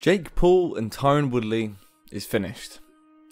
Jake Paul and Tyron Woodley is finished.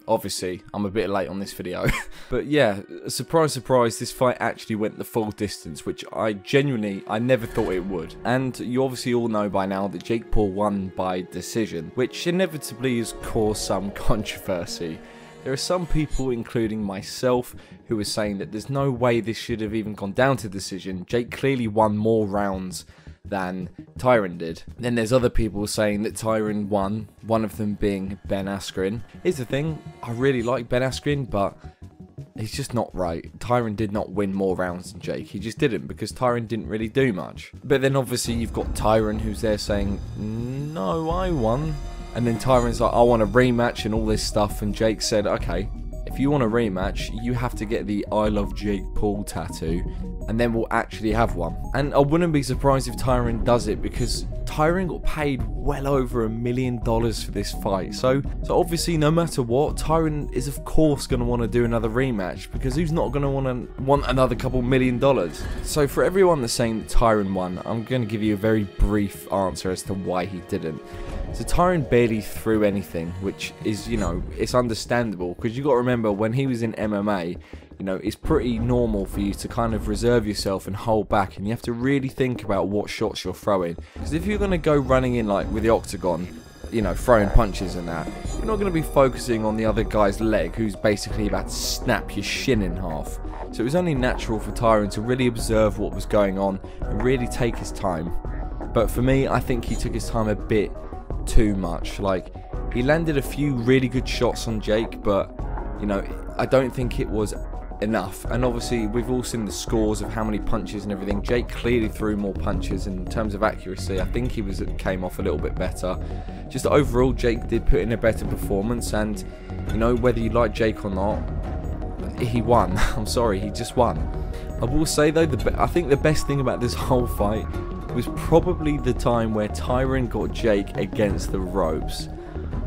Obviously, I'm a bit late on this video. But yeah, surprise, surprise, this fight actually went the full distance, which I never thought it would. And you obviously all know by now that Jake Paul won by decision, which inevitably has caused some controversy. There are some people, including myself, who are saying that there's no way this should have even gone down to decision. Jake clearly won more rounds than Tyron did. Then there's other people saying that Tyron won, one of them being Ben Askren. Here's the thing, I really like Ben Askren, but he's just not right. Tyron did not win more rounds than Jake. He just didn't, because Tyron didn't really do much. But then obviously you've got Tyron who's there saying, no, I won. And then Tyron's like, I want a rematch and all this stuff. And Jake said, okay, if you want a rematch, you have to get the I love Jake Paul tattoo, and then we'll actually have one. And I wouldn't be surprised if Tyron does it, because Tyron got paid well over $1 million for this fight. So obviously, no matter what, Tyron is of course going to want to do another rematch, because who's not going to want another couple $1 million? So for everyone that's saying that Tyron won, I'm going to give you a very brief answer as to why he didn't. So Tyron barely threw anything, which is, you know, it's understandable, because you got to remember when he was in MMA, you know, it's pretty normal for you to kind of reserve yourself and hold back, and you have to really think about what shots you're throwing. Because if you're going to go running in like with the octagon, you know, throwing punches and that, you're not going to be focusing on the other guy's leg who's basically about to snap your shin in half. So it was only natural for Tyron to really observe what was going on and really take his time. But for me, I think he took his time a bit too much. Like, he landed a few really good shots on Jake, but you know, I don't think it was enough. And obviously we've all seen the scores of how many punches and everything. Jake clearly threw more punches, and in terms of accuracy I think he came off a little bit better. Just overall, Jake did put in a better performance, and you know, whether you like Jake or not, he won. I'm sorry, he just won. I will say though, I think the best thing about this whole fight was probably the time where Tyron got Jake against the ropes.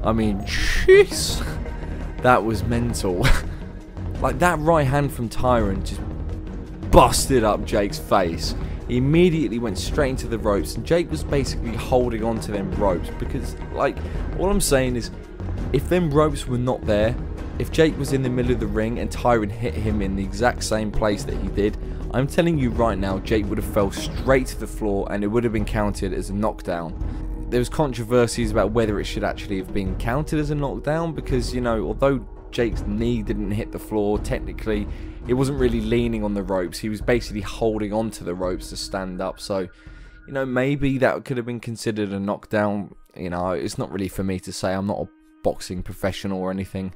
I mean, jeez, that was mental. Like, that right hand from Tyron just busted up Jake's face. He immediately went straight into the ropes, and Jake was basically holding on to them ropes, because, like, all I'm saying is, if them ropes were not there, if Jake was in the middle of the ring and Tyron hit him in the exact same place that he did, I'm telling you right now, Jake would have fell straight to the floor and it would have been counted as a knockdown. There was controversies about whether it should actually have been counted as a knockdown, because, you know, although Jake's knee didn't hit the floor, technically it wasn't really leaning on the ropes. He was basically holding onto the ropes to stand up. So, you know, maybe that could have been considered a knockdown. You know, it's not really for me to say. I'm not a boxing professional or anything.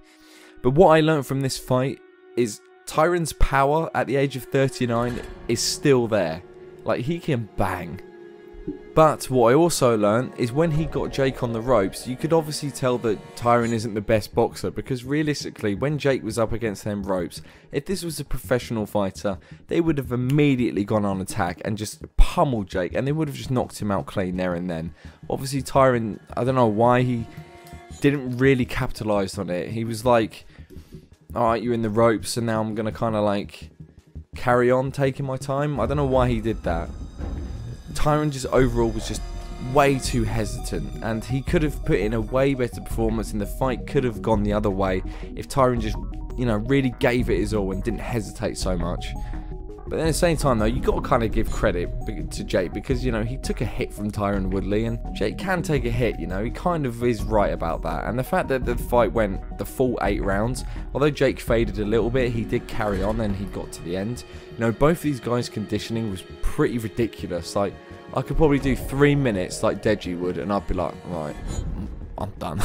But what I learned from this fight is Tyron's power at the age of 39 is still there. Like, he can bang. But what I also learned is when he got Jake on the ropes, you could obviously tell that Tyron isn't the best boxer, because realistically, when Jake was up against them ropes, if this was a professional fighter, they would have immediately gone on attack and just pummeled Jake, and they would have just knocked him out clean there and then. Obviously Tyron, I don't know why he didn't really capitalise on it. He was like, alright, you're in the ropes, and now I'm going to kind of like carry on taking my time. I don't know why he did that. Tyron just overall was just way too hesitant, and he could have put in a way better performance, and the fight could have gone the other way if Tyron just, you know, really gave it his all and didn't hesitate so much. But at the same time though, you got to kind of give credit to Jake, because, you know, he took a hit from Tyron Woodley, and Jake can take a hit, you know, he kind of is right about that. And the fact that the fight went the full 8 rounds, although Jake faded a little bit, he did carry on and he got to the end. You know, both these guys' conditioning was pretty ridiculous. Like, I could probably do 3 minutes like Deji would, and I'd be like, right, I'm done.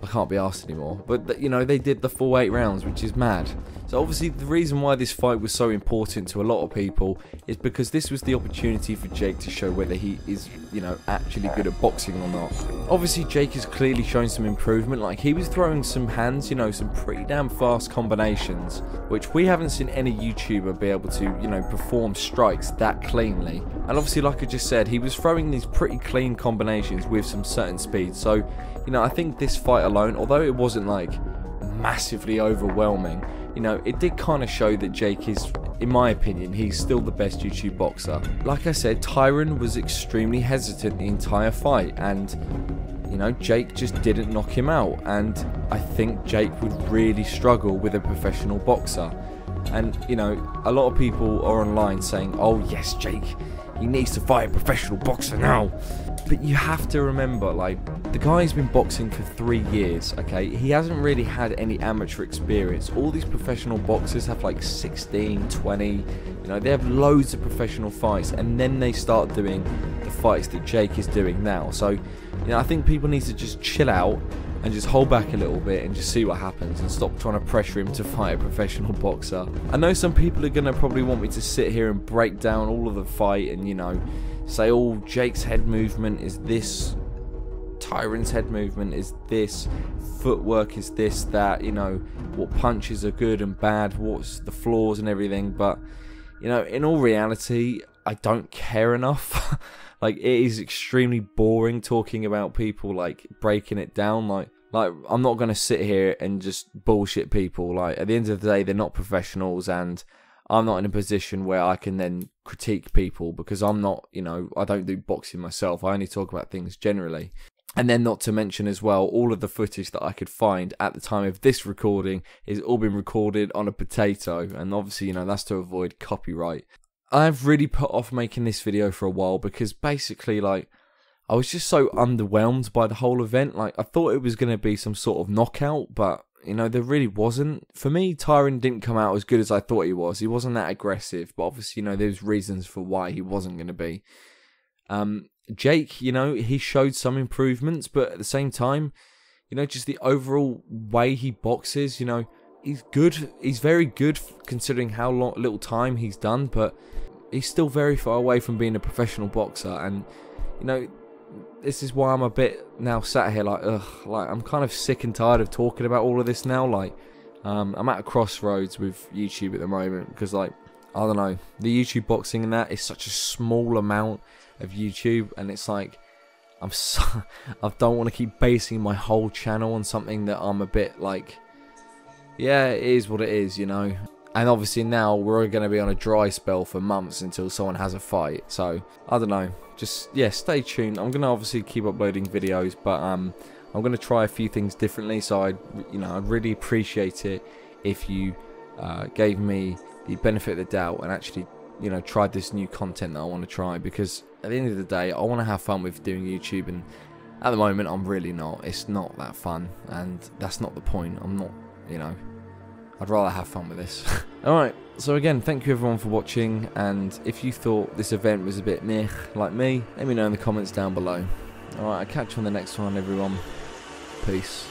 I can't be asked anymore. But, you know, they did the full 8 rounds, which is mad. So obviously the reason why this fight was so important to a lot of people is because this was the opportunity for Jake to show whether he is, you know, actually good at boxing or not. Obviously Jake has clearly shown some improvement. Like, he was throwing some hands, you know, some pretty damn fast combinations, which we haven't seen any YouTuber be able to, you know, perform strikes that cleanly. And obviously, like I just said, he was throwing these pretty clean combinations with some certain speed. So, you know, I think this fight alone, although it wasn't like massively overwhelming, you know, it did kind of show that Jake is, in my opinion, he's still the best YouTube boxer. Like I said, Tyron was extremely hesitant the entire fight, and you know, Jake just didn't knock him out, and I think Jake would really struggle with a professional boxer. And, you know, a lot of people are online saying, oh yes, Jake, he needs to fight a professional boxer now. But you have to remember, like, the guy's been boxing for 3 years, okay? He hasn't really had any amateur experience. All these professional boxers have like 16, 20, you know, they have loads of professional fights, and then they start doing the fights that Jake is doing now. So, you know, I think people need to just chill out and just hold back a little bit and just see what happens, and stop trying to pressure him to fight a professional boxer. I know some people are going to probably want me to sit here and break down all of the fight and, you know, say, oh, Jake's head movement is this, Tyron's head movement is this, footwork is this, that, you know, what punches are good and bad, what's the flaws and everything. But, you know, in all reality, I don't care enough. Like, it is extremely boring talking about people, like, breaking it down. Like I'm not going to sit here and just bullshit people. Like, at the end of the day, they're not professionals, and I'm not in a position where I can then critique people, because I'm not, you know, I don't do boxing myself. I only talk about things generally. And then, not to mention as well, all of the footage that I could find at the time of this recording is all been recorded on a potato. And obviously, you know, that's to avoid copyright. I've really put off making this video for a while, because basically, like, I was just so underwhelmed by the whole event. Like, I thought it was going to be some sort of knockout, but, you know, there really wasn't. For me, Tyron didn't come out as good as I thought he was. He wasn't that aggressive, but obviously, you know, there's reasons for why he wasn't going to be. Jake, you know, he showed some improvements, but at the same time, you know, just the overall way he boxes, you know, he's good. He's very good considering how little time he's done, but he's still very far away from being a professional boxer. And, you know, this is why I'm a bit now sat here like, ugh, like, I'm kind of sick and tired of talking about all of this now. Like, I'm at a crossroads with YouTube at the moment, because, like, I don't know, the YouTube boxing and that is such a small amount of YouTube, and it's like, I don't want to keep basing my whole channel on something that I'm a bit like, yeah, it is what it is, you know. And obviously now we're going to be on a dry spell for months until someone has a fight. So, I don't know. Just, yeah, stay tuned. I'm going to obviously keep uploading videos, but I'm going to try a few things differently. So, I'd really appreciate it if you gave me the benefit of the doubt and actually, you know, tried this new content that I want to try. Because at the end of the day, I want to have fun with doing YouTube, and at the moment I'm really not. It's not that fun, and that's not the point. I'm not, you know, I'd rather have fun with this. Alright, so again, thank you everyone for watching, and if you thought this event was a bit meh like me, let me know in the comments down below. Alright, I'll catch you on the next one, everyone. Peace.